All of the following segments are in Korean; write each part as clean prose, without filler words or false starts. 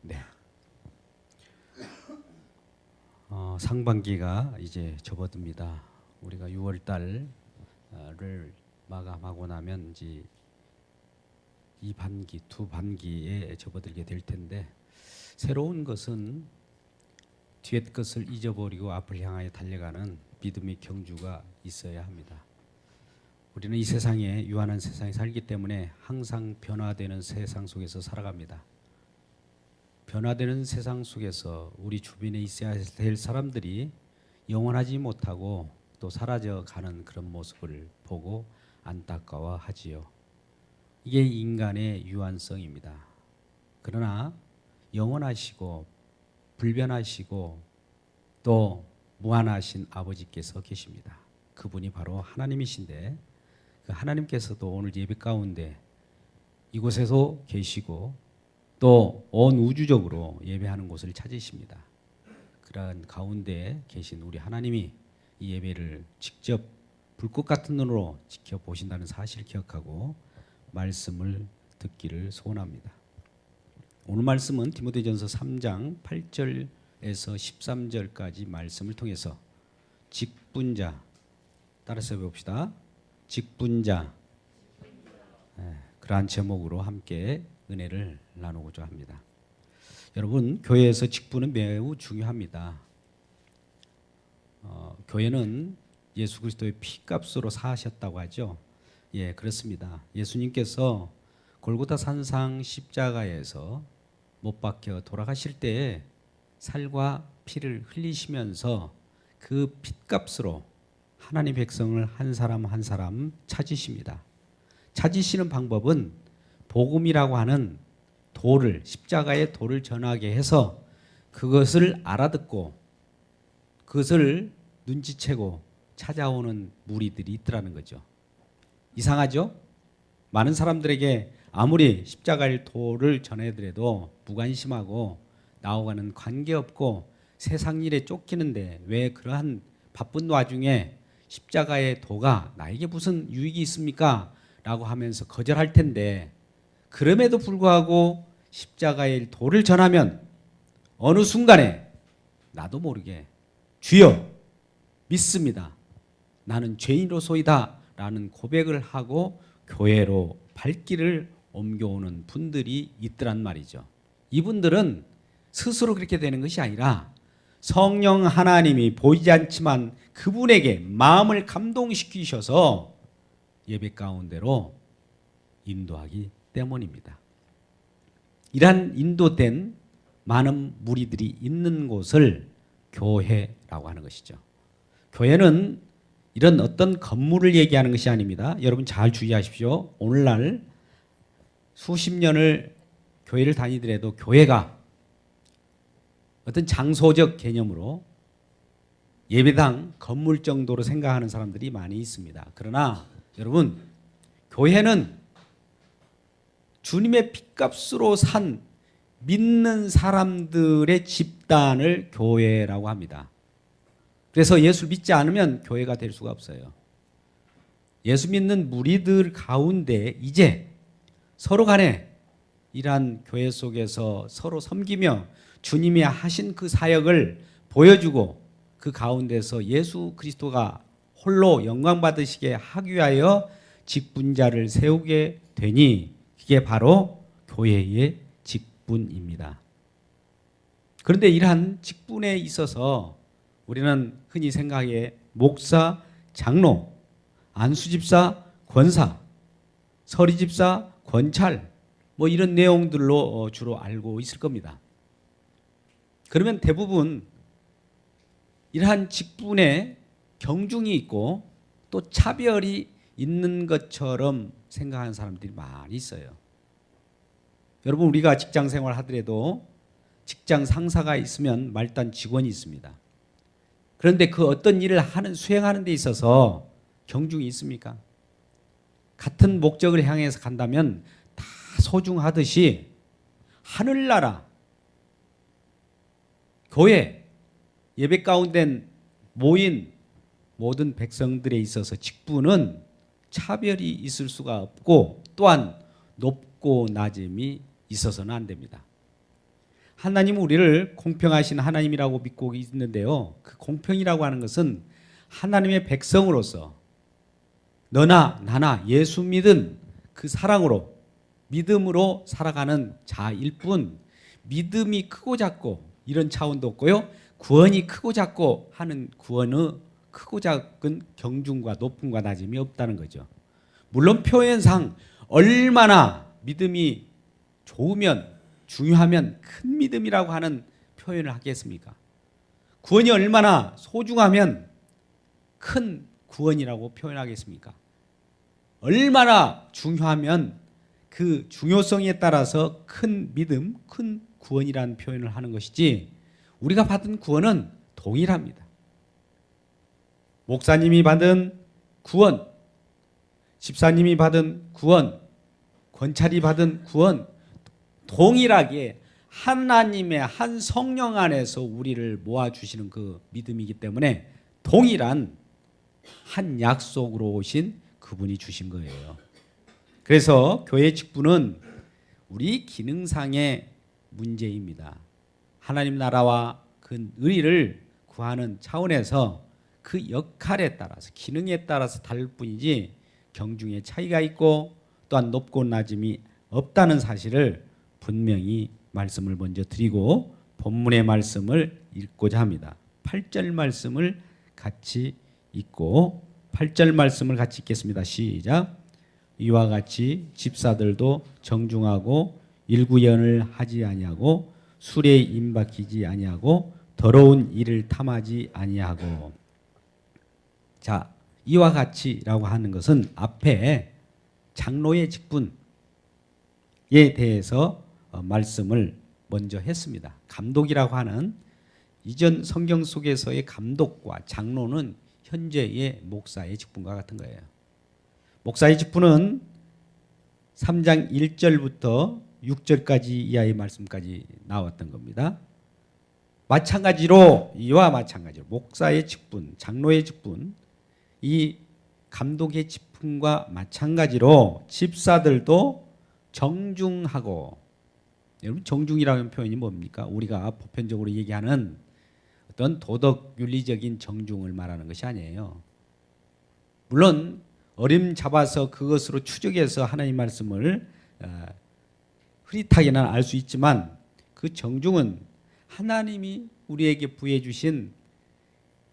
네. 상반기가 이제 접어듭니다. 우리가 6월 달을 마감하고 나면 이제 이 반기, 두 반기에 접어들게 될 텐데, 새로운 것은 뒤의 것을 잊어버리고 앞을 향하여 달려가는 믿음의 경주가 있어야 합니다. 우리는 이 세상에, 유한한 세상에 살기 때문에 항상 변화되는 세상 속에서 살아갑니다. 변화되는 세상 속에서 우리 주변에 있어야 될 사람들이 영원하지 못하고 또 사라져가는 그런 모습을 보고 안타까워하지요. 이게 인간의 유한성입니다. 그러나 영원하시고 불변하시고 또 무한하신 아버지께서 계십니다. 그분이 바로 하나님이신데, 그 하나님께서도 오늘 예배 가운데 이곳에서 계시고 또 온 우주적으로 예배하는 곳을 찾으십니다. 그러한 가운데 계신 우리 하나님이 이 예배를 직접 불꽃 같은 눈으로 지켜보신다는 사실을 기억하고 말씀을 듣기를 소원합니다. 오늘 말씀은 디모데전서 3장 8절에서 13절까지 말씀을 통해서 직분자, 따라서 해봅시다. 직분자, 그러한 제목으로 함께 은혜를 나누고자 합니다. 여러분, 교회에서 직분은 매우 중요합니다. 교회는 예수 그리스도의 피값으로 사하셨다고 하죠. 예, 그렇습니다. 예수님께서 골고타 산상 십자가에서 못 박혀 돌아가실 때에 살과 피를 흘리시면서 그 핏값으로 하나님 백성을 한 사람 한 사람 찾으십니다. 찾으시는 방법은 복음이라고 하는 도를, 십자가의 도를 전하게 해서 그것을 알아듣고 그것을 눈치채고 찾아오는 무리들이 있더라는 거죠. 이상하죠? 많은 사람들에게 아무리 십자가의 도를 전해드려도 무관심하고 나오가는 관계없고 세상 일에 쫓기는데 왜 그러한 바쁜 와중에 십자가의 도가 나에게 무슨 유익이 있습니까? 라고 하면서 거절할 텐데, 그럼에도 불구하고 십자가의 도를 전하면 어느 순간에 나도 모르게 주여 믿습니다, 나는 죄인으로소이다 라는 고백을 하고 교회로 발길을 옮겨오는 분들이 있더란 말이죠. 이분들은 스스로 그렇게 되는 것이 아니라 성령 하나님이 보이지 않지만 그분에게 마음을 감동시키셔서 예배 가운데로 인도하기 때문입니다. 이러한 인도된 많은 무리들이 있는 곳을 교회라고 하는 것이죠. 교회는 이런 어떤 건물을 얘기하는 것이 아닙니다. 여러분 잘 주의하십시오. 오늘날 수십 년을 교회를 다니더라도 교회가 어떤 장소적 개념으로 예배당 건물 정도로 생각하는 사람들이 많이 있습니다. 그러나 여러분, 교회는 주님의 핏값으로 산 믿는 사람들의 집단을 교회라고 합니다. 그래서 예수를 믿지 않으면 교회가 될 수가 없어요. 예수 믿는 무리들 가운데 이제 서로 간에 이러한 교회 속에서 서로 섬기며 주님이 하신 그 사역을 보여주고 그 가운데서 예수 그리스도가 홀로 영광 받으시게 하기 위하여 직분자를 세우게 되니 이게 바로 교회의 직분입니다. 그런데 이러한 직분에 있어서 우리는 흔히 생각해 목사, 장로, 안수집사, 권사, 서리집사, 권찰 뭐 이런 내용들로 주로 알고 있을 겁니다. 그러면 대부분 이러한 직분에 경중이 있고 또 차별이 있는 것처럼 생각하는 사람들이 많이 있어요. 여러분, 우리가 직장 생활 하더라도 직장 상사가 있으면 말단 직원이 있습니다. 그런데 그 어떤 일을 수행하는 데 있어서 경중이 있습니까? 같은 목적을 향해서 간다면 다 소중하듯이 하늘나라, 교회, 예배 가운데 모인 모든 백성들에 있어서 직분은 차별이 있을 수가 없고 또한 높고 낮음이 있어서는 안 됩니다. 하나님은 우리를 공평하신 하나님이라고 믿고 있는데요. 그 공평이라고 하는 것은 하나님의 백성으로서 너나 나나 예수 믿은 그 사랑으로 믿음으로 살아가는 자일 뿐 믿음이 크고 작고 이런 차원도 없고요. 구원이 크고 작고 하는 구원의 크고 작은 경중과 높음과 낮음이 없다는 거죠. 물론 표현상 얼마나 믿음이 좋으면 중요하면 큰 믿음이라고 하는 표현을 하겠습니까? 구원이 얼마나 소중하면 큰 구원이라고 표현하겠습니까? 얼마나 중요하면 그 중요성에 따라서 큰 믿음, 큰 구원이라는 표현을 하는 것이지 우리가 받은 구원은 동일합니다. 목사님이 받은 구원, 집사님이 받은 구원, 권찰이 받은 구원 동일하게 하나님의 한 성령 안에서 우리를 모아주시는 그 믿음이기 때문에 동일한 한 약속으로 오신 그분이 주신 거예요. 그래서 교회 직분은 우리 기능상의 문제입니다. 하나님 나라와 그 의를 구하는 차원에서 그 역할에 따라서 기능에 따라서 다를 뿐이지 경중에 차이가 있고 또한 높고 낮음이 없다는 사실을 분명히 말씀을 먼저 드리고 본문의 말씀을 읽고자 합니다. 8절 말씀을 같이 읽고 8절 말씀을 같이 읽겠습니다. 시작. 이와 같이 집사들도 정중하고 일구연을 하지 아니하고 술에 임박히지 아니하고 더러운 일을 탐하지 아니하고. 자, 이와 같이라고 하는 것은 앞에 장로의 직분에 대해서 말씀을 먼저 했습니다. 감독이라고 하는 이전 성경 속에서의 감독과 장로는 현재의 목사의 직분과 같은 거예요. 목사의 직분은 3장 1절부터 6절까지 이하의 말씀까지 나왔던 겁니다. 마찬가지로 이와 마찬가지로 목사의 직분, 장로의 직분, 이 감독의 직분과 마찬가지로 집사들도 정중하고, 여러분 정중이라는 표현이 뭡니까? 우리가 보편적으로 얘기하는 어떤 도덕 윤리적인 정중을 말하는 것이 아니에요. 물론 어림잡아서 그것으로 추적해서 하나님 말씀을 흐릿하게는 알 수 있지만 그 정중은 하나님이 우리에게 부여해 주신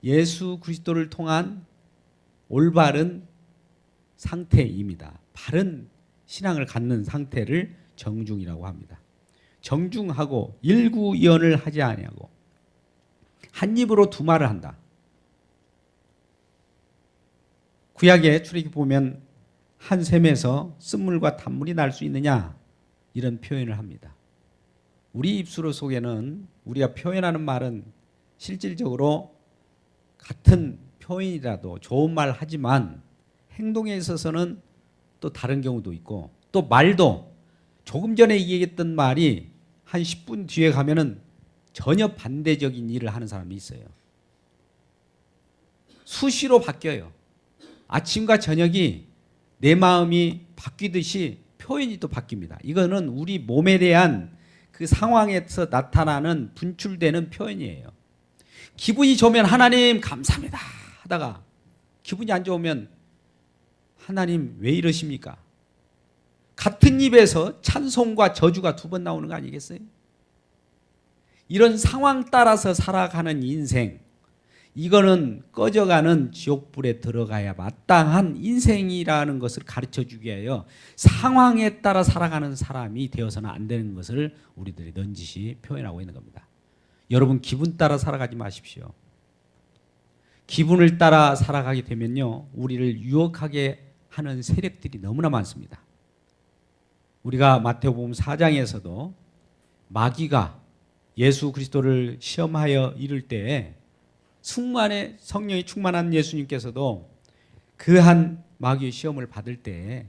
예수 그리스도를 통한 올바른 상태입니다. 바른 신앙을 갖는 상태를 정중이라고 합니다. 정중하고 일구연을 하지 아니하고 한 입으로 두 말을 한다. 구약의 출애굽 보면 한 샘에서 쓴물과 단물이 날 수 있느냐 이런 표현을 합니다. 우리 입술 속에는 우리가 표현하는 말은 실질적으로 같은 표현이라도 좋은 말 하지만 행동에 있어서는 또 다른 경우도 있고 또 말도 조금 전에 얘기했던 말이 한 10분 뒤에 가면은 전혀 반대적인 일을 하는 사람이 있어요. 수시로 바뀌어요. 아침과 저녁이 내 마음이 바뀌듯이 표현이 또 바뀝니다. 이거는 우리 몸에 대한 그 상황에서 나타나는 분출되는 표현이에요. 기분이 좋으면 하나님 감사합니다 하다가 기분이 안 좋으면 하나님 왜 이러십니까? 같은 입에서 찬송과 저주가 두 번 나오는 거 아니겠어요? 이런 상황 따라서 살아가는 인생, 이거는 꺼져가는 지옥불에 들어가야 마땅한 인생이라는 것을 가르쳐주기 위하여 상황에 따라 살아가는 사람이 되어서는 안 되는 것을 우리들이 넌지시 표현하고 있는 겁니다. 여러분 기분 따라 살아가지 마십시오. 기분을 따라 살아가게 되면요 우리를 유혹하게 하는 세력들이 너무나 많습니다. 우리가 마태복음 4장에서도 마귀가 예수 그리스도를 시험하여 이를 때에 충만의 성령이 충만한 예수님께서도 그 한 마귀의 시험을 받을 때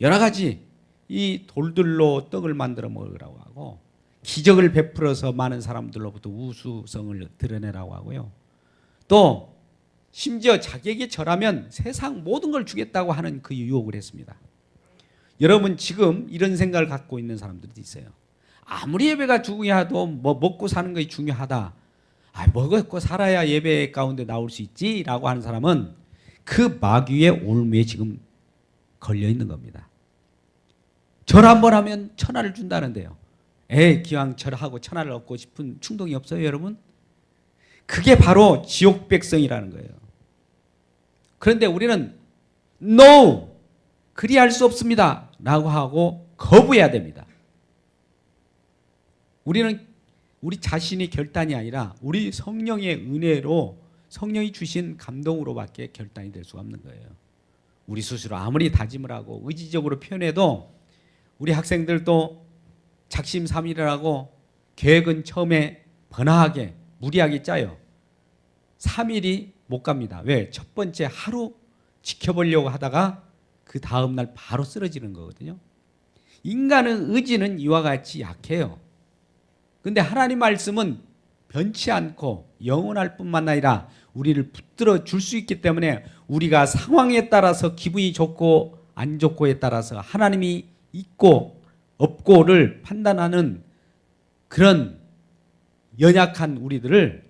여러 가지 이 돌들로 떡을 만들어 먹으라고 하고 기적을 베풀어서 많은 사람들로부터 우수성을 드러내라고 하고요. 또 심지어 자기에게 절하면 세상 모든 걸 주겠다고 하는 그 유혹을 했습니다. 여러분 지금 이런 생각을 갖고 있는 사람들도 있어요. 아무리 예배가 중요해도 뭐 먹고 사는 것이 중요하다. 먹고 살아야 예배 가운데 나올 수 있지라고 하는 사람은 그 마귀의 올무에 지금 걸려 있는 겁니다. 절 한번 하면 천하를 준다는데요. 기왕 절하고 천하를 얻고 싶은 충동이 없어요, 여러분? 그게 바로 지옥 백성이라는 거예요. 그런데 우리는 No! 그리할 수 없습니다 라고 하고 거부해야 됩니다. 우리는 우리 자신의 결단이 아니라 우리 성령의 은혜로 성령이 주신 감동으로밖에 결단이 될 수가 없는 거예요. 우리 스스로 아무리 다짐을 하고 의지적으로 표현해도 우리 학생들도 작심삼일이라고 계획은 처음에 번화하게 무리하게 짜요. 3일이 못 갑니다. 왜? 첫 번째 하루 지켜보려고 하다가 그 다음날 바로 쓰러지는 거거든요. 인간의 의지는 이와 같이 약해요. 근데 하나님 말씀은 변치 않고 영원할 뿐만 아니라 우리를 붙들어 줄 수 있기 때문에 우리가 상황에 따라서 기분이 좋고 안 좋고에 따라서 하나님이 있고 없고를 판단하는 그런 연약한 우리들을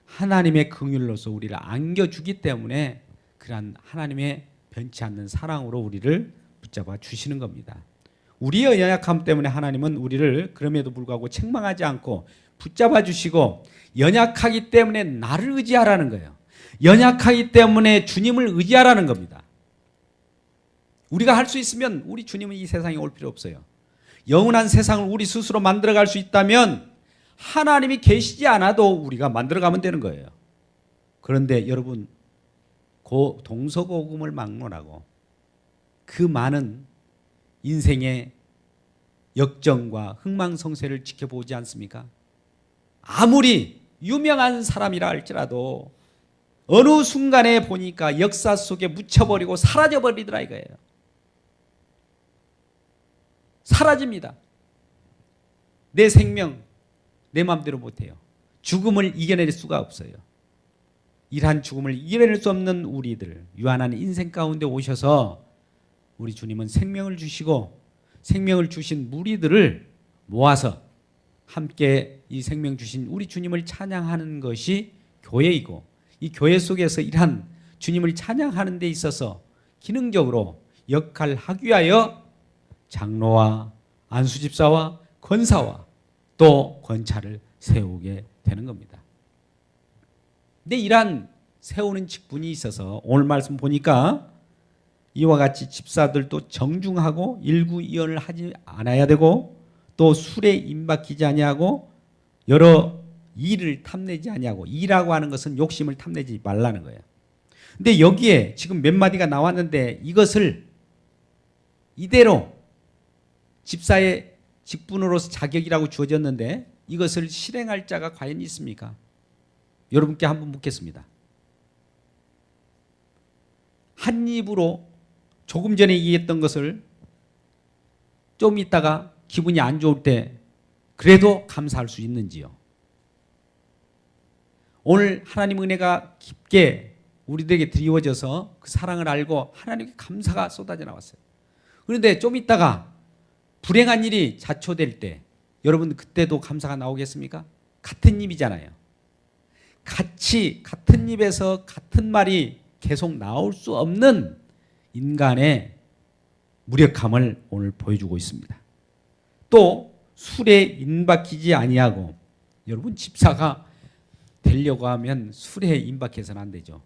하나님의 긍휼로서 우리를 안겨주기 때문에 그러한 하나님의 변치 않는 사랑으로 우리를 붙잡아 주시는 겁니다. 우리의 연약함 때문에 하나님은 우리를 그럼에도 불구하고 책망하지 않고 붙잡아 주시고 연약하기 때문에 나를 의지하라는 거예요. 연약하기 때문에 주님을 의지하라는 겁니다. 우리가 할 수 있으면 우리 주님은 이 세상에 올 필요 없어요. 영원한 세상을 우리 스스로 만들어갈 수 있다면 하나님이 계시지 않아도 우리가 만들어가면 되는 거예요. 그런데 여러분 동서고금을 막론하고 그 많은 인생의 역정과 흥망성쇠를 지켜보지 않습니까? 아무리 유명한 사람이라 할지라도 어느 순간에 보니까 역사 속에 묻혀버리고 사라져버리더라 이거예요. 사라집니다. 내 생명 내 마음대로 못해요. 죽음을 이겨낼 수가 없어요. 이러한 죽음을 이겨낼 수 없는 우리들, 유한한 인생 가운데 오셔서 우리 주님은 생명을 주시고 생명을 주신 무리들을 모아서 함께 이 생명 주신 우리 주님을 찬양하는 것이 교회이고, 이 교회 속에서 이러한 주님을 찬양하는 데 있어서 기능적으로 역할하기 위하여 장로와 안수집사와 권사와 또 권차를 세우게 되는 겁니다. 근데 이러한 세우는 직분이 있어서 오늘 말씀 보니까 이와 같이 집사들도 정중하고 일구이연을 하지 않아야 되고 또 술에 임박히지 아니하고 여러 일을 탐내지 아니하고, 일이라고 하는 것은 욕심을 탐내지 말라는 거예요. 근데 여기에 지금 몇 마디가 나왔는데 이것을 이대로 집사의 직분으로서 자격이라고 주어졌는데 이것을 실행할 자가 과연 있습니까? 여러분께 한번 묻겠습니다. 한 입으로 조금 전에 얘기했던 것을 좀 있다가 기분이 안 좋을 때 그래도 감사할 수 있는지요? 오늘 하나님 은혜가 깊게 우리들에게 드리워져서 그 사랑을 알고 하나님께 감사가 쏟아져 나왔어요. 그런데 좀 있다가 불행한 일이 자초될 때 여러분 그때도 감사가 나오겠습니까? 같은 입이잖아요. 같은 입에서 같은 말이 계속 나올 수 없는 인간의 무력함을 오늘 보여주고 있습니다. 또 술에 임박히지 아니하고, 여러분 집사가 되려고 하면 술에 임박해서는 안 되죠.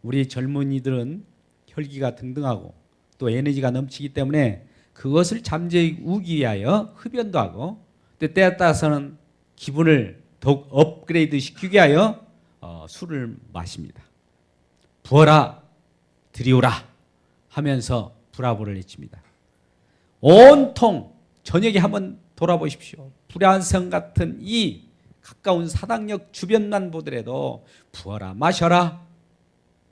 우리 젊은이들은 혈기가 등등하고 또 에너지가 넘치기 때문에 그것을 잠재우기 위하여 흡연도 하고 때에 따라서는 기분을 더욱 업그레이드 시키기 위하여 술을 마십니다. 부어라 드리오라 하면서 브라보를 외칩니다. 온통 저녁에 한번 돌아보십시오. 불야성 같은 이 가까운 사당역 주변만 보더라도 부어라 마셔라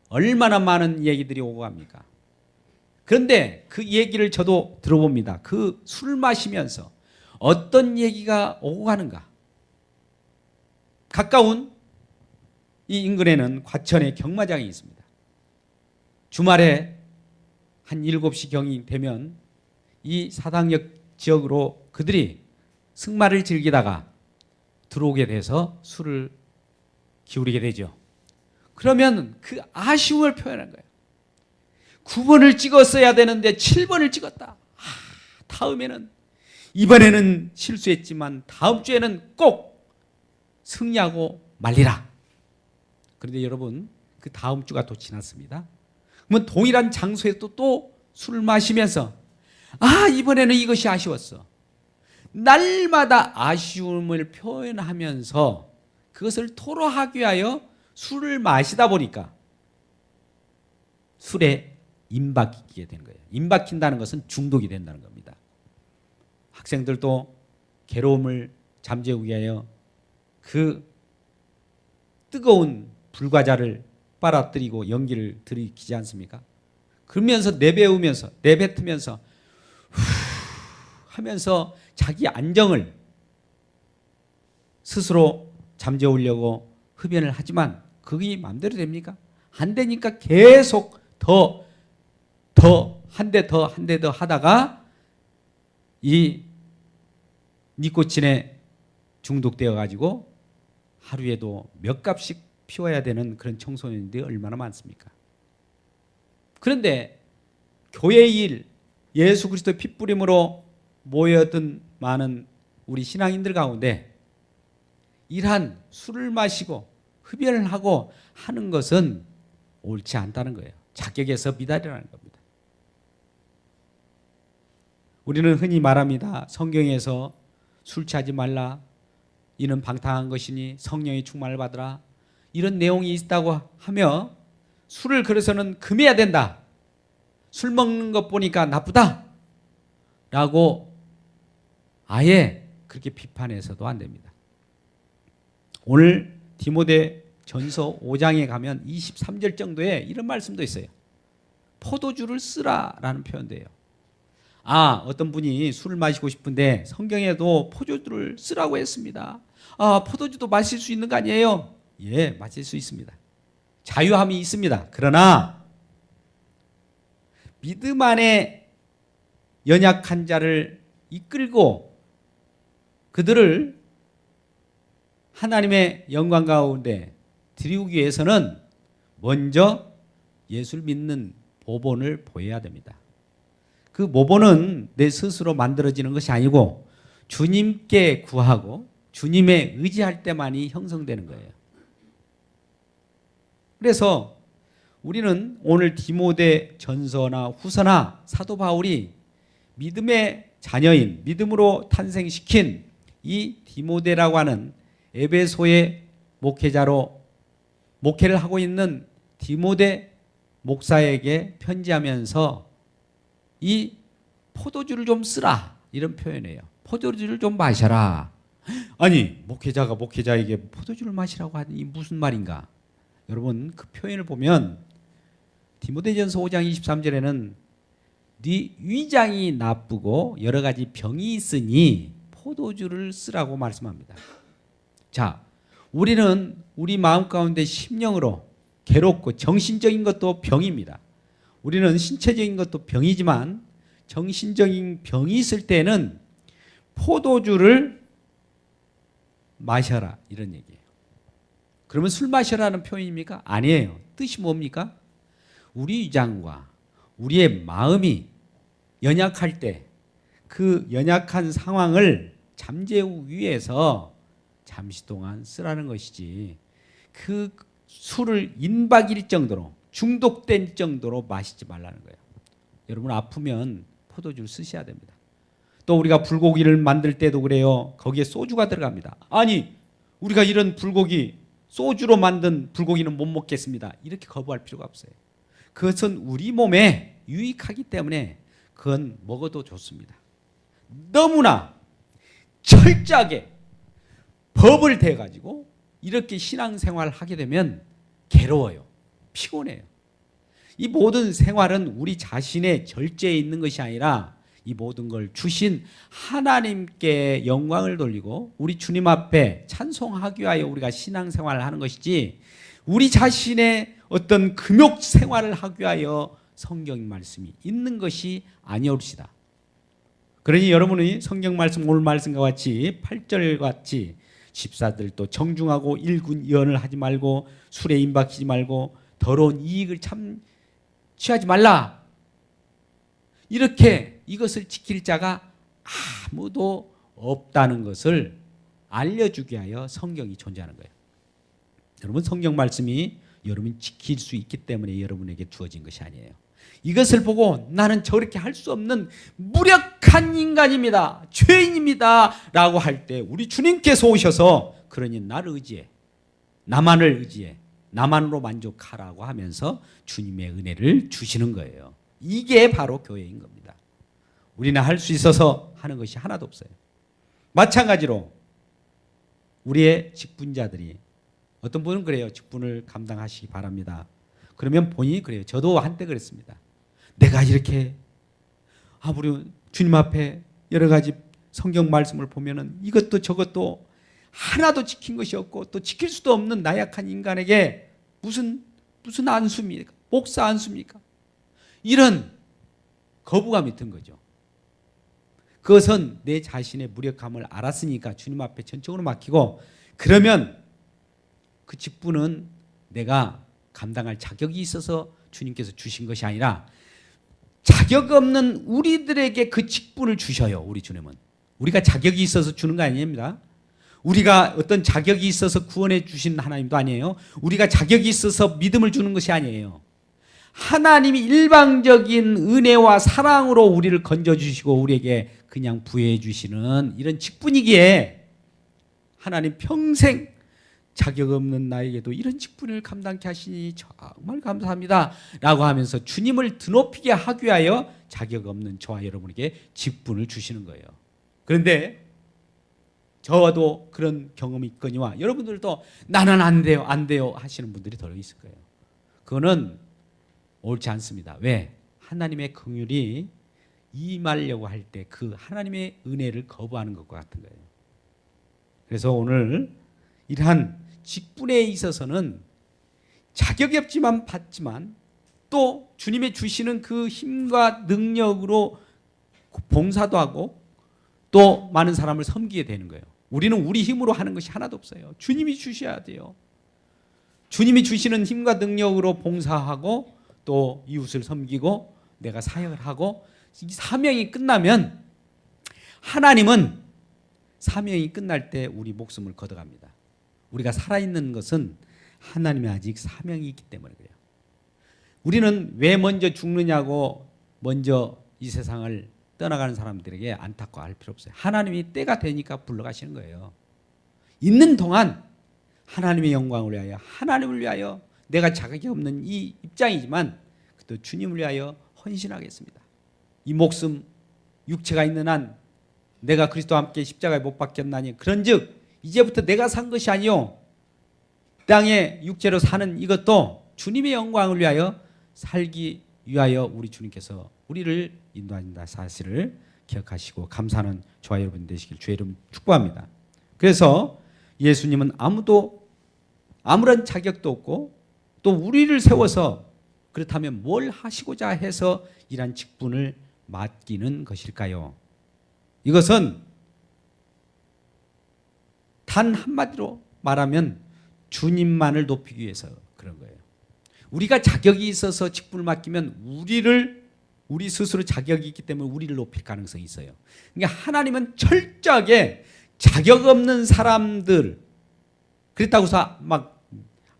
얼마나 많은 얘기들이 오고 갑니까? 그런데 그 얘기를 저도 들어봅니다. 그 술 마시면서 어떤 얘기가 오고 가는가? 가까운 이 인근에는 과천에 경마장이 있습니다. 주말에 한 7시 경이 되면 이 사당역 지역으로 그들이 승마를 즐기다가 들어오게 돼서 술을 기울이게 되죠. 그러면 그 아쉬움을 표현한 거예요. 9번을 찍었어야 되는데 7번을 찍었다. 다음에는, 이번에는 실수했지만 다음 주에는 꼭 승리하고 말리라. 그런데 여러분, 그 다음 주가 또 지났습니다. 그러면 동일한 장소에서 또 술을 마시면서 이번에는 이것이 아쉬웠어. 날마다 아쉬움을 표현하면서 그것을 토로하기 위하여 술을 마시다 보니까 술에 임박히게 되는 거예요. 임박힌다는 것은 중독이 된다는 겁니다. 학생들도 괴로움을 잠재우기 위하여 그 뜨거운 불과자를 빨아들이고 연기를 들이키지 않습니까? 그러면서 내뱉으면서 하면서 자기 안정을 스스로 잠재우려고 흡연을 하지만 그게 마음대로 됩니까? 안 되니까 계속 한 대 더 하다가 이 니코틴에 중독되어 가지고 하루에도 몇 갑씩 피워야 되는 그런 청소년들이 얼마나 많습니까? 그런데 교회의 일, 예수 그리스도의 핏부림으로 모여든 많은 우리 신앙인들 가운데 이러한 술을 마시고 흡연을 하고 하는 것은 옳지 않다는 거예요. 자격에서 미달이라는 겁니다. 우리는 흔히 말합니다. 성경에서 술 취하지 말라. 이는 방탕한 것이니 성령의 충만을 받으라. 이런 내용이 있다고 하며 술을 그래서는 금해야 된다. 술 먹는 것 보니까 나쁘다. 라고 아예 그렇게 비판해서도 안 됩니다. 오늘 디모데 전서 5장에 가면 23절 정도에 이런 말씀도 있어요. 포도주를 쓰라라는 표현돼요. 어떤 분이 술을 마시고 싶은데 성경에도 포도주를 쓰라고 했습니다. 포도주도 마실 수 있는 거 아니에요? 예, 마실 수 있습니다. 자유함이 있습니다. 그러나 믿음 안에 연약한 자를 이끌고 그들을 하나님의 영광 가운데 드리우기 위해서는 먼저 예수를 믿는 모본을 보여야 됩니다. 그 모본은 내 스스로 만들어지는 것이 아니고 주님께 구하고 주님에 의지할 때만이 형성되는 거예요. 그래서 우리는 오늘 디모데 전서나 후서나 사도 바울이 믿음의 자녀인, 믿음으로 탄생시킨 이 디모데라고 하는 에베소의 목회자로 목회를 하고 있는 디모데 목사에게 편지하면서 이 포도주를 좀 쓰라 이런 표현이에요. 포도주를 좀 마셔라. 아니 목회자가 목회자에게 포도주를 마시라고 하니 무슨 말인가? 여러분 그 표현을 보면 디모데전서 5장 23절에는 네 위장이 나쁘고 여러 가지 병이 있으니 포도주를 쓰라고 말씀합니다. 자, 우리는 우리 마음 가운데 심령으로 괴롭고 정신적인 것도 병입니다. 우리는 신체적인 것도 병이지만 정신적인 병이 있을 때는 포도주를 마셔라 이런 얘기예요. 그러면 술 마셔라는 표현입니까? 아니에요. 뜻이 뭡니까? 우리 위장과 우리의 마음이 연약할 때 그 연약한 상황을 잠재우기 위해서 잠시 동안 쓰라는 것이지 그 술을 인박일 정도로 중독된 정도로 마시지 말라는 거예요. 여러분 아프면 포도주를 쓰셔야 됩니다. 또 우리가 불고기를 만들 때도 그래요. 거기에 소주가 들어갑니다. 아니 우리가 이런 불고기 소주로 만든 불고기는 못 먹겠습니다. 이렇게 거부할 필요가 없어요. 그것은 우리 몸에 유익하기 때문에 그건 먹어도 좋습니다. 너무나 철저하게 법을 대가지고 이렇게 신앙생활을 하게 되면 괴로워요. 피곤해요. 이 모든 생활은 우리 자신의 절제에 있는 것이 아니라 이 모든 걸 주신 하나님께 영광을 돌리고 우리 주님 앞에 찬송하기 위하여 우리가 신앙생활을 하는 것이지 우리 자신의 어떤 금욕 생활을 하기 위하여 성경 말씀이 있는 것이 아니옵시다. 그러니 여러분이 성경 말씀 오늘 말씀과 같이 8절 같이 집사들도 정중하고 일군이언을 하지 말고 술에 임박히지 말고 더러운 이익을 참 취하지 말라. 이렇게 이것을 지킬 자가 아무도 없다는 것을 알려주기 위하여 성경이 존재하는 거예요. 여러분, 성경 말씀이 여러분이 지킬 수 있기 때문에 여러분에게 주어진 것이 아니에요. 이것을 보고 나는 저렇게 할 수 없는 무력한 인간입니다, 죄인입니다 라고 할 때 우리 주님께서 오셔서 그러니 나를 의지해, 나만을 의지해, 나만으로 만족하라고 하면서 주님의 은혜를 주시는 거예요. 이게 바로 교회인 겁니다. 우리는 할 수 있어서 하는 것이 하나도 없어요. 마찬가지로 우리의 직분자들이, 어떤 분은 그래요. 직분을 감당하시기 바랍니다. 그러면 본인이 그래요. 저도 한때 그랬습니다. 내가 이렇게 우리 주님 앞에 여러 가지 성경 말씀을 보면은 이것도 저것도 하나도 지킨 것이 없고 또 지킬 수도 없는 나약한 인간에게 무슨 안수입니까? 목사 안수입니까? 이런 거부감이 든 거죠. 그것은 내 자신의 무력함을 알았으니까 주님 앞에 전적으로 맡기고, 그러면 그 직분은 내가 감당할 자격이 있어서 주님께서 주신 것이 아니라 자격 없는 우리들에게 그 직분을 주셔요. 우리 주님은 우리가 자격이 있어서 주는 거 아닙니다. 우리가 어떤 자격이 있어서 구원해 주신 하나님도 아니에요. 우리가 자격이 있어서 믿음을 주는 것이 아니에요. 하나님이 일방적인 은혜와 사랑으로 우리를 건져주시고 우리에게 그냥 부여해 주시는 이런 직분이기에 하나님 평생 자격 없는 나에게도 이런 직분을 감당케 하시니 정말 감사합니다 라고 하면서 주님을 드높이게 하기 위하여 자격 없는 저와 여러분에게 직분을 주시는 거예요. 그런데 저도 그런 경험이 있거니와 여러분들도 나는 안 돼요 하시는 분들이 더 있을 거예요. 그거는 옳지 않습니다. 왜? 하나님의 긍휼이 임하려고 할 때 그 하나님의 은혜를 거부하는 것과 같은 거예요. 그래서 오늘 이러한 직분에 있어서는 자격이 없지만 받지만 또 주님의 주시는 그 힘과 능력으로 봉사도 하고 또 많은 사람을 섬기게 되는 거예요. 우리는 우리 힘으로 하는 것이 하나도 없어요. 주님이 주셔야 돼요. 주님이 주시는 힘과 능력으로 봉사하고 또 이웃을 섬기고 내가 사역을 하고, 이 사명이 끝나면 하나님은 사명이 끝날 때 우리 목숨을 걷어갑니다. 우리가 살아있는 것은 하나님의 아직 사명이 있기 때문에 그래요. 우리는 왜 먼저 죽느냐고 먼저 이 세상을 떠나가는 사람들에게 안타까워할 필요 없어요. 하나님이 때가 되니까 불러가시는 거예요. 있는 동안 하나님의 영광을 위하여, 하나님을 위하여, 내가 자격이 없는 이 입장이지만 또 주님을 위하여 헌신하겠습니다. 이 목숨 육체가 있는 한 내가 그리스도와 함께 십자가에 못 박혔나니 그런즉 이제부터 내가 산 것이 아니요 땅에 육체로 사는 이것도 주님의 영광을 위하여 살기 위하여 우리 주님께서 우리를 인도하신다 사실을 기억하시고 감사하는 저와 여러분 되시길 주의 이름 축복합니다. 그래서 예수님은 아무런 자격도 없고 또 우리를 세워서 그렇다면 뭘 하시고자 해서 이러한 직분을 맡기는 것일까요? 이것은 단 한마디로 말하면 주님만을 높이기 위해서 그런 거예요. 우리가 자격이 있어서 직분을 맡기면 우리 스스로 자격이 있기 때문에 우리를 높일 가능성이 있어요. 그러니까 하나님은 철저하게 자격 없는 사람들, 그렇다고 해서 막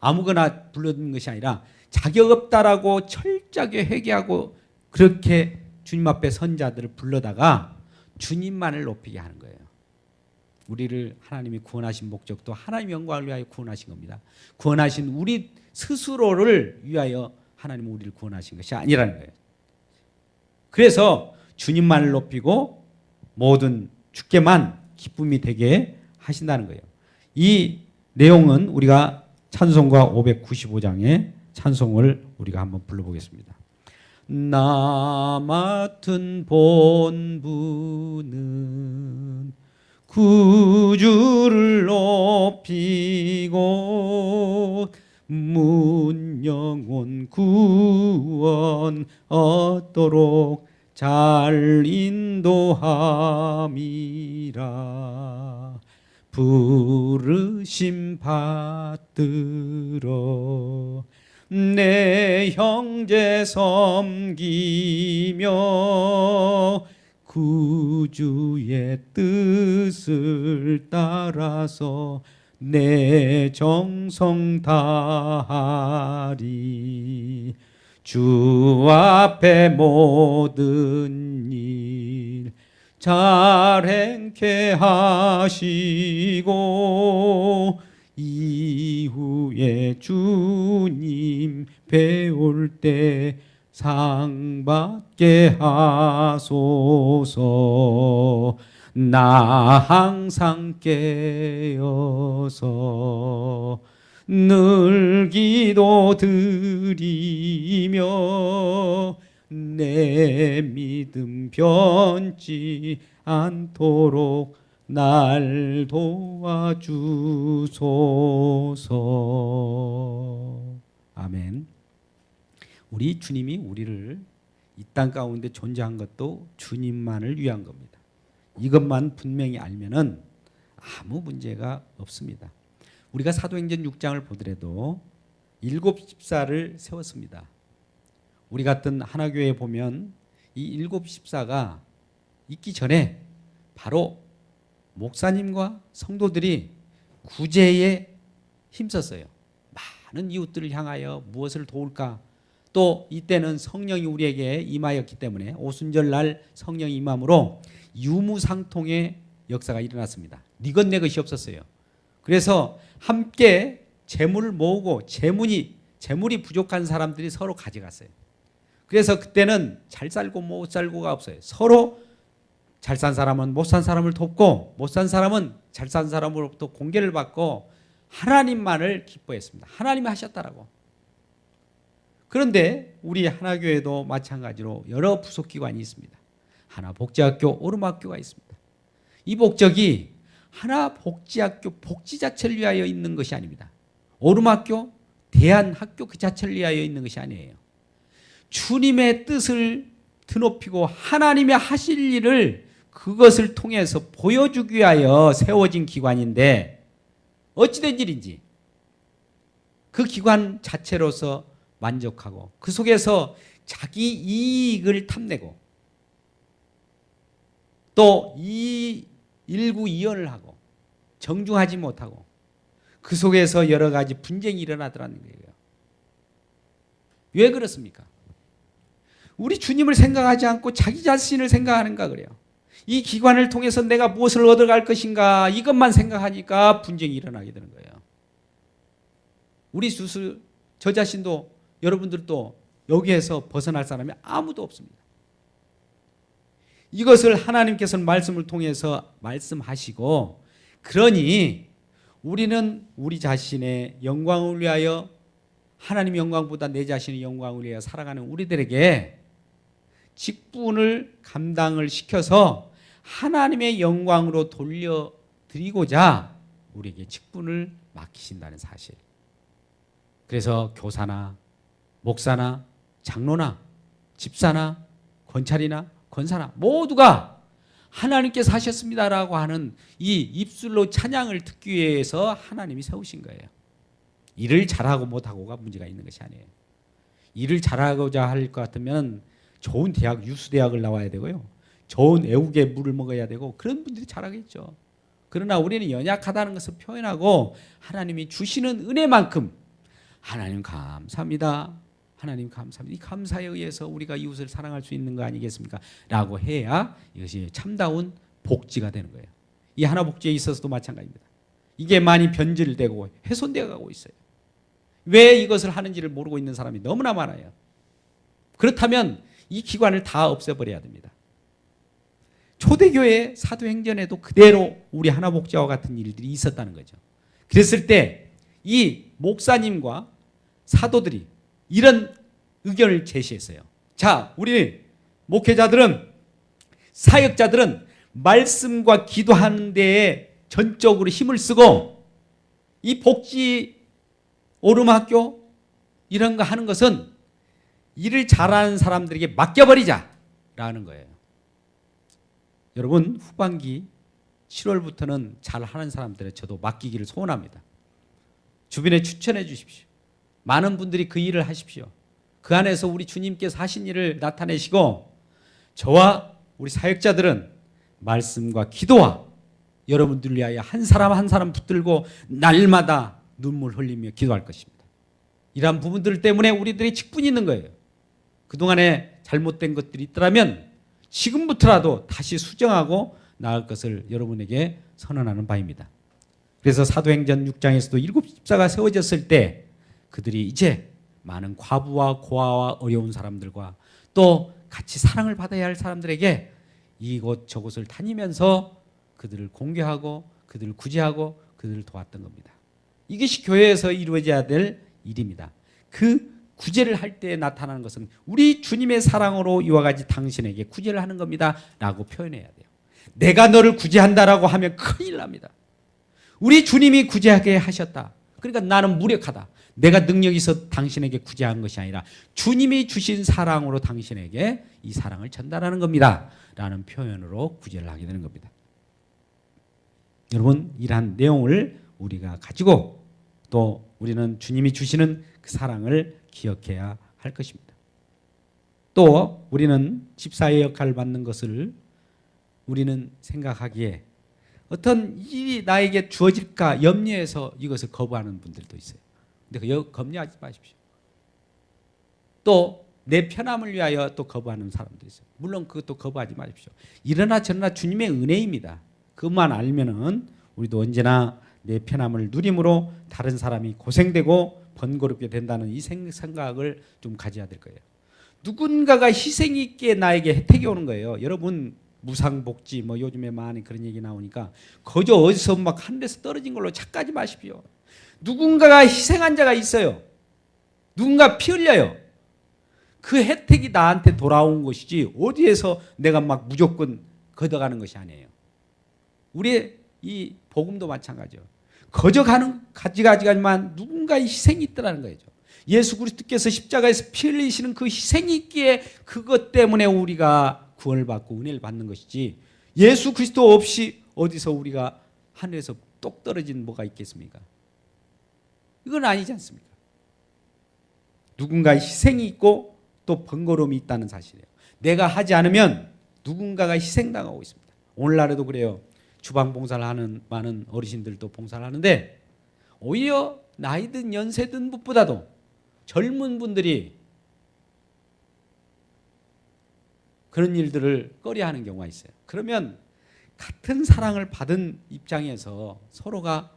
아무거나 불러드는 것이 아니라 자격 없다라고 철저하게 회개하고 그렇게 주님 앞에 선자들을 불러다가 주님만을 높이게 하는 거예요. 우리를 하나님이 구원하신 목적도 하나님의 영광을 위하여 구원하신 겁니다. 구원하신 우리 스스로를 위하여 하나님은 우리를 구원하신 것이 아니라는 거예요. 그래서 주님만을 높이고 모든 주께만 기쁨이 되게 하신다는 거예요. 이 내용은 우리가 찬송가 595장의 찬송을 우리가 한번 불러보겠습니다. 나 맡은 본분은 구주를 높이고 문 영혼 구원 얻도록 잘 인도함이라 부르심 받들어 내 형제 섬기며 구주의 뜻을 따라서 내 정성 다하리. 주 앞에 모든 일 잘 행케 하시고 이후에 주님 배울 때 상 받게 하소서. 나 항상 깨어서 늘 기도 드리며 내 믿음 변치 않도록 날 도와주소서. 아멘. 우리 주님이 우리를 이 땅 가운데 존재한 것도 주님만을 위한 겁니다. 이것만 분명히 알면은 아무 문제가 없습니다. 우리가 사도행전 6장을 보더라도 7 집사를 세웠습니다. 우리 같은 하나교회에 보면 이 7 집사가 있기 전에 바로 목사님과 성도들이 구제에 힘썼어요. 많은 이웃들을 향하여 무엇을 도울까? 또 이때는 성령이 우리에게 임하였기 때문에 오순절날 성령이 임함으로 유무상통의 역사가 일어났습니다. 네 것 내 것이 없었어요. 그래서 함께 재물을 모으고 재물이 부족한 사람들이 서로 가져갔어요. 그래서 그때는 잘 살고 못 살고가 없어요. 서로 잘 산 사람은 못 산 사람을 돕고 못 산 사람은 잘 산 사람으로부터 공개를 받고 하나님만을 기뻐했습니다. 하나님이 하셨다라고. 그런데 우리 하나교회도 마찬가지로 여러 부속기관이 있습니다. 하나복지학교, 오름학교가 있습니다. 이 목적이 하나복지학교 복지 자체를 위하여 있는 것이 아닙니다. 오름학교, 대안학교 그 자체를 위하여 있는 것이 아니에요. 주님의 뜻을 드높이고 하나님의 하실 일을 그것을 통해서 보여주기 위하여 세워진 기관인데 어찌된 일인지 그 기관 자체로서 만족하고 그 속에서 자기 이익을 탐내고 또 일구이연을 하고 정중하지 못하고 그 속에서 여러 가지 분쟁이 일어나더라는 거예요. 왜 그렇습니까? 우리 주님을 생각하지 않고 자기 자신을 생각하는가 그래요. 이 기관을 통해서 내가 무엇을 얻어갈 것인가 이것만 생각하니까 분쟁이 일어나게 되는 거예요. 우리 저 자신도 여러분들도 여기에서 벗어날 사람이 아무도 없습니다. 이것을 하나님께서는 말씀을 통해서 말씀하시고 그러니 우리는 우리 자신의 영광을 위하여 하나님의 영광보다 내 자신의 영광을 위하여 살아가는 우리들에게 직분을 감당을 시켜서 하나님의 영광으로 돌려드리고자 우리에게 직분을 맡기신다는 사실. 그래서 교사나 목사나 장로나 집사나 권찰이나 권사나 모두가 하나님께서 하셨습니다라고 하는 이 입술로 찬양을 듣기 위해서 하나님이 세우신 거예요. 일을 잘하고 못하고가 문제가 있는 것이 아니에요. 일을 잘하고자 할 것 같으면 좋은 대학, 유수대학을 나와야 되고요. 좋은 애국의 물을 먹어야 되고 그런 분들이 잘하겠죠. 그러나 우리는 연약하다는 것을 표현하고 하나님이 주시는 은혜만큼 하나님 감사합니다. 하나님 감사합니다. 이 감사에 의해서 우리가 이웃을 사랑할 수 있는 거 아니겠습니까? 라고 해야 이것이 참다운 복지가 되는 거예요. 이 하나복지에 있어서도 마찬가지입니다. 이게 많이 변질되고 훼손되어 가고 있어요. 왜 이것을 하는지를 모르고 있는 사람이 너무나 많아요. 그렇다면 이 기관을 다 없애버려야 됩니다. 초대교회 사도행전에도 그대로 우리 하나복지와 같은 일들이 있었다는 거죠. 그랬을 때 이 목사님과 사도들이 이런 의견을 제시했어요. 자, 우리 목회자들은 사역자들은 말씀과 기도하는 데에 전적으로 힘을 쓰고 이 복지 오름학교 이런 거 하는 것은 일을 잘하는 사람들에게 맡겨버리자 거예요. 여러분, 후반기 7월부터는 잘하는 사람들에 저도 맡기기를 소원합니다. 주변에 추천해 주십시오. 많은 분들이 그 일을 하십시오. 그 안에서 우리 주님께서 하신 일을 나타내시고 저와 우리 사역자들은 말씀과 기도와 여러분들을 위하여 한 사람 한 사람 붙들고 날마다 눈물 흘리며 기도할 것입니다. 이러한 부분들 때문에 우리들이 직분이 있는 거예요. 그동안에 잘못된 것들이 있더라면 지금부터라도 다시 수정하고 나을 것을 여러분에게 선언하는 바입니다. 그래서 사도행전 6장에서도 7 집사가 세워졌을 때 그들이 이제 많은 과부와 고아와 어려운 사람들과 또 같이 사랑을 받아야 할 사람들에게 이곳 저곳을 다니면서 그들을 공개하고 그들을 구제하고 그들을 도왔던 겁니다. 이것이 교회에서 이루어져야 될 일입니다. 그 구제를 할 때 나타나는 것은 우리 주님의 사랑으로 이와 같이 당신에게 구제를 하는 겁니다 라고 표현해야 돼요. 내가 너를 구제한다라고 하면 큰일 납니다. 우리 주님이 구제하게 하셨다. 그러니까 나는 무력하다. 내가 능력이 있어 당신에게 구제한 것이 아니라 주님이 주신 사랑으로 당신에게 이 사랑을 전달하는 겁니다 라는 표현으로 구제를 하게 되는 겁니다. 여러분, 이러한 내용을 우리가 가지고 또 우리는 주님이 주시는 그 사랑을 기억해야 할 것입니다. 또 우리는 집사의 역할을 받는 것을 우리는 생각하기에 어떤 일이 나에게 주어질까 염려해서 이것을 거부하는 분들도 있어요. 근데 염려하지 마십시오. 또 내 편함을 위하여 또 거부하는 사람도 있어요. 물론 그것도 거부하지 마십시오. 이러나 저러나 주님의 은혜입니다. 그것만 알면은 우리도 언제나 내 편함을 누림으로 다른 사람이 고생되고 번거롭게 된다는 이 생각을 좀 가져야 될 거예요. 누군가가 희생 있게 나에게 혜택이 오는 거예요. 여러분, 무상복지 뭐 요즘에 많이 그런 얘기 나오니까 거저 어디서 막 하늘에서 떨어진 걸로 착각하지 마십시오. 누군가가 희생한 자가 있어요. 누군가 피 흘려요. 그 혜택이 나한테 돌아온 것이지 어디에서 내가 막 무조건 걷어가는 것이 아니에요. 우리의 이 복음도 마찬가지예요. 가져가지만 누군가의 희생이 있더라는 거죠. 예수 그리스도께서 십자가에서 피 흘리시는 그 희생이 있기에 그것 때문에 우리가 구원을 받고 은혜를 받는 것이지 예수 그리스도 없이 어디서 우리가 하늘에서 똑 떨어진 뭐가 있겠습니까? 이건 아니지 않습니까? 누군가의 희생이 있고 또 번거로움이 있다는 사실이에요. 내가 하지 않으면 누군가가 희생당하고 있습니다. 오늘날에도 그래요. 주방 봉사를 하는 많은 어르신들도 봉사를 하는데 오히려 나이든 연세든 무엇보다도 젊은 분들이 그런 일들을 꺼려하는 경우가 있어요. 그러면 같은 사랑을 받은 입장에서 서로가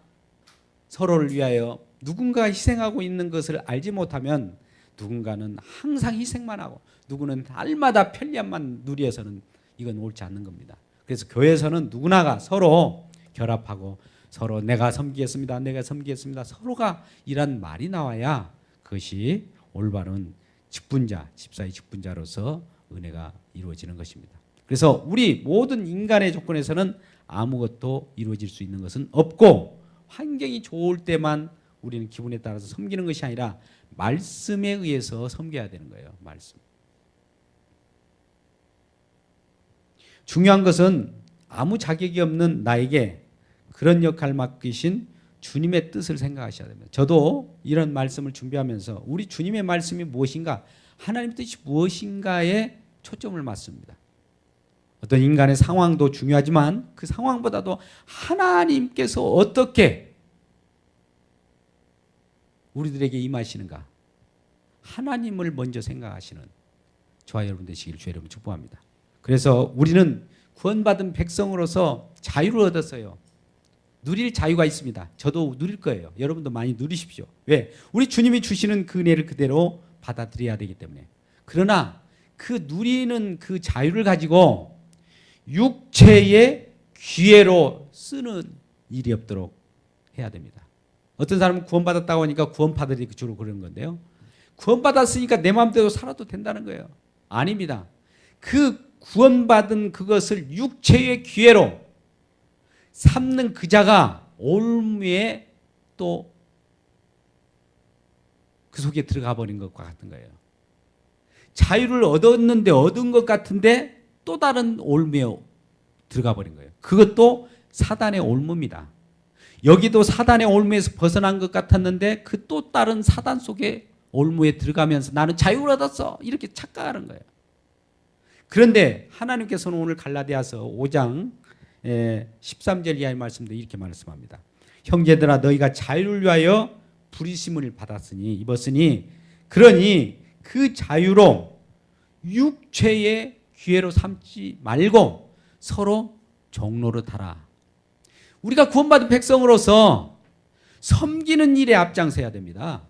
서로를 위하여 누군가가 희생하고 있는 것을 알지 못하면 누군가는 항상 희생만 하고 누구는 날마다 편리함만 누려서는 이건 옳지 않는 겁니다. 그래서 교회에서는 누구나가 서로 결합하고 서로 내가 섬기겠습니다. 내가 섬기겠습니다. 서로가 이런 말이 나와야 그것이 올바른 직분자, 집사의 직분자로서 은혜가 이루어지는 것입니다. 그래서 우리 모든 인간의 조건에서는 아무것도 이루어질 수 있는 것은 없고 환경이 좋을 때만 우리는 기분에 따라서 섬기는 것이 아니라 말씀에 의해서 섬겨야 되는 거예요. 말씀. 중요한 것은 아무 자격이 없는 나에게 그런 역할을 맡기신 주님의 뜻을 생각하셔야 됩니다. 저도 이런 말씀을 준비하면서 우리 주님의 말씀이 무엇인가, 하나님 뜻이 무엇인가에 초점을 맞습니다. 어떤 인간의 상황도 중요하지만 그 상황보다도 하나님께서 어떻게 우리들에게 임하시는가, 하나님을 먼저 생각하시는 저와 여러분 되시기를 주의 이름으로 축복합니다. 그래서 우리는 구원받은 백성으로서 자유를 얻었어요. 누릴 자유가 있습니다. 저도 누릴 거예요. 여러분도 많이 누리십시오. 왜? 우리 주님이 주시는 그 은혜를 그대로 받아들여야 되기 때문에. 그러나 그 누리는 그 자유를 가지고 육체의 기회로 쓰는 일이 없도록 해야 됩니다. 어떤 사람은 구원받았다고 하니까 구원받으리 주로 그러는 건데요. 구원받았으니까 내 마음대로 살아도 된다는 거예요. 아닙니다. 그 구원받은 그것을 육체의 기회로 삼는 그 자가 올무에 또 그 속에 들어가 버린 것과 같은 거예요. 자유를 얻었는데 얻은 것 같은데 또 다른 올무에 들어가 버린 거예요. 그것도 사단의 올무입니다. 여기도 사단의 올무에서 벗어난 것 같았는데 그 또 다른 사단 속에 올무에 들어가면서 나는 자유를 얻었어 이렇게 착각하는 거예요. 그런데 하나님께서는 오늘 갈라디아서 5장 13절 이하의 말씀도 이렇게 말씀합니다. 형제들아 너희가 자유를 위하여 부르심을 받았으니 입었으니 그러니 그 자유로 육체의 기회로 삼지 말고 서로 종로로 타라. 우리가 구원받은 백성으로서 섬기는 일에 앞장서야 됩니다.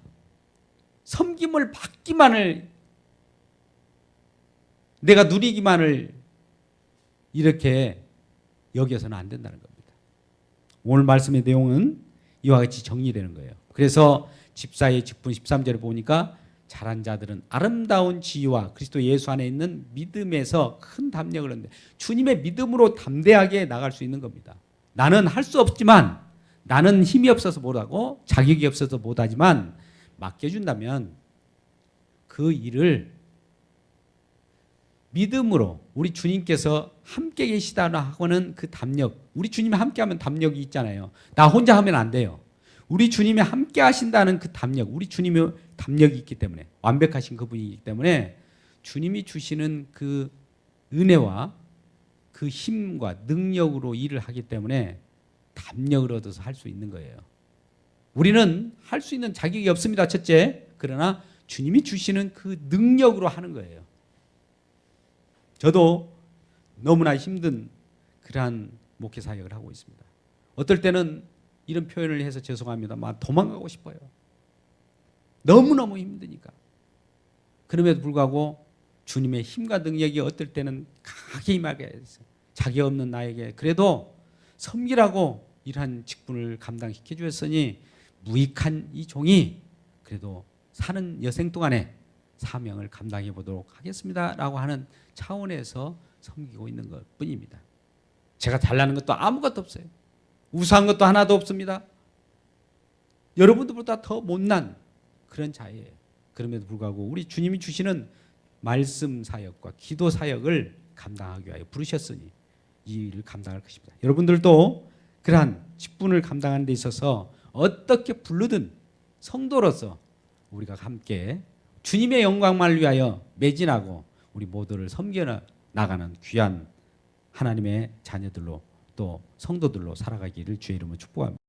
섬김을 받기만을 내가 누리기만을 이렇게 여겨서는 안 된다는 겁니다. 오늘 말씀의 내용은 이와 같이 정리되는 거예요. 그래서 집사의 직분 13절에 보니까 잘한 자들은 아름다운 지위와 그리스도 예수 안에 있는 믿음에서 큰 담력을 얻는데 주님의 믿음으로 담대하게 나갈 수 있는 겁니다. 나는 할 수 없지만 나는 힘이 없어서 못하고 자격이 없어서 못하지만 맡겨준다면 그 일을 믿음으로 우리 주님께서 함께 계시다나 하고는 그 담력, 우리 주님이 함께하면 담력이 있잖아요. 나 혼자 하면 안 돼요. 우리 주님이 함께 하신다는 그 담력, 우리 주님의 담력이 있기 때문에 완벽하신 그분이기 때문에 주님이 주시는 그 은혜와 그 힘과 능력으로 일을 하기 때문에 담력을 얻어서 할 수 있는 거예요. 우리는 할 수 있는 자격이 없습니다. 첫째. 그러나 주님이 주시는 그 능력으로 하는 거예요. 저도 너무나 힘든 그러한 목회 사역을 하고 있습니다. 어떨 때는 이런 표현을 해서 죄송합니다만 도망가고 싶어요. 너무너무 힘드니까. 그럼에도 불구하고 주님의 힘과 능력이 어떨 때는 강하게 임하게 했어요. 자기 없는 나에게 그래도 섬기라고 이러한 직분을 감당시켜 주었으니 무익한 이 종이 그래도 사는 여생 동안에 사명을 감당해 보도록 하겠습니다라고 하는 차원에서 섬기고 있는 것뿐입니다. 제가 잘나는 것도 아무것도 없어요. 우수한 것도 하나도 없습니다. 여러분들보다 더 못난 그런 자예요. 그럼에도 불구하고 우리 주님이 주시는 말씀 사역과 기도 사역을 감당하기 위하여 부르셨으니 이 일을 감당할 것입니다. 여러분들도 그러한 직분을 감당하는 데 있어서 어떻게 부르든 성도로서 우리가 함께 주님의 영광만을 위하여 매진하고 우리 모두를 섬겨 나가는 귀한 하나님의 자녀들로 또 성도들로 살아가기를 주의 이름으로 축복합니다.